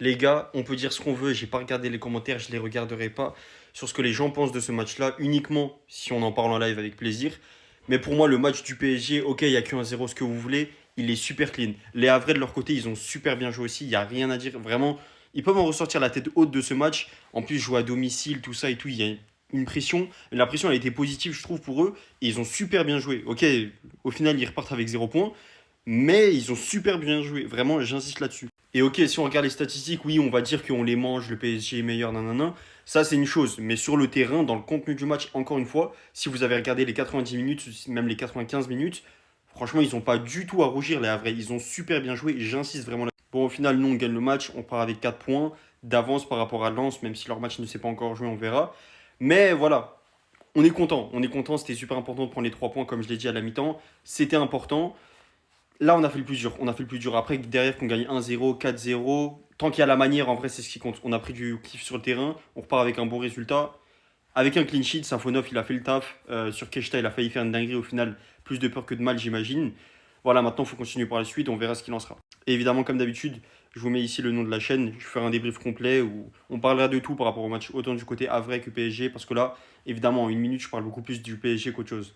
Les gars, on peut dire ce qu'on veut, j'ai pas regardé les commentaires, je les regarderai pas sur ce que les gens pensent de ce match-là, uniquement si on en parle en live avec plaisir. Mais pour moi, le match du PSG, ok, il y a que 1-0, ce que vous voulez, il est super clean. Les Havrais de leur côté, ils ont super bien joué aussi, il y a rien à dire. Vraiment, ils peuvent en ressortir la tête haute de ce match. En plus, jouer à domicile, tout ça et tout, il y a une pression. La pression, elle a été positive, je trouve, pour eux. Et ils ont super bien joué. Ok, au final, ils repartent avec 0 points. Mais ils ont super bien joué. Vraiment, j'insiste là-dessus. Et ok, si on regarde les statistiques, oui, on va dire qu'on les mange, le PSG est meilleur, nanana. Ça, c'est une chose. Mais sur le terrain, dans le contenu du match, encore une fois, si vous avez regardé les 90 minutes, même les 95 minutes, franchement, ils n'ont pas du tout à rougir, les Havrais. Ils ont super bien joué et j'insiste vraiment là. Bon, au final, nous, on gagne le match. On part avec 4 points d'avance par rapport à Lens, même si leur match ne s'est pas encore joué, on verra. Mais voilà, on est content. On est content. C'était super important de prendre les 3 points, comme je l'ai dit à la mi-temps. C'était important. Là, on a fait le plus dur. On a fait le plus dur. Après, derrière, qu'on gagne 1-0, 4-0, tant qu'il y a la manière, en vrai, c'est ce qui compte. On a pris du kiff sur le terrain. On repart avec un bon résultat. Avec un clean sheet, Safonov, il a fait le taf. Sur Keshta, il a failli faire une dinguerie. Au final, plus de peur que de mal, j'imagine. Voilà, maintenant, il faut continuer par la suite. On verra ce qu'il en sera. Et évidemment, comme d'habitude, je vous mets ici le nom de la chaîne. Je ferai un débrief complet où on parlera de tout par rapport au match, autant du côté Havre que PSG. Parce que là, évidemment, en une minute, je parle beaucoup plus du PSG qu'autre chose.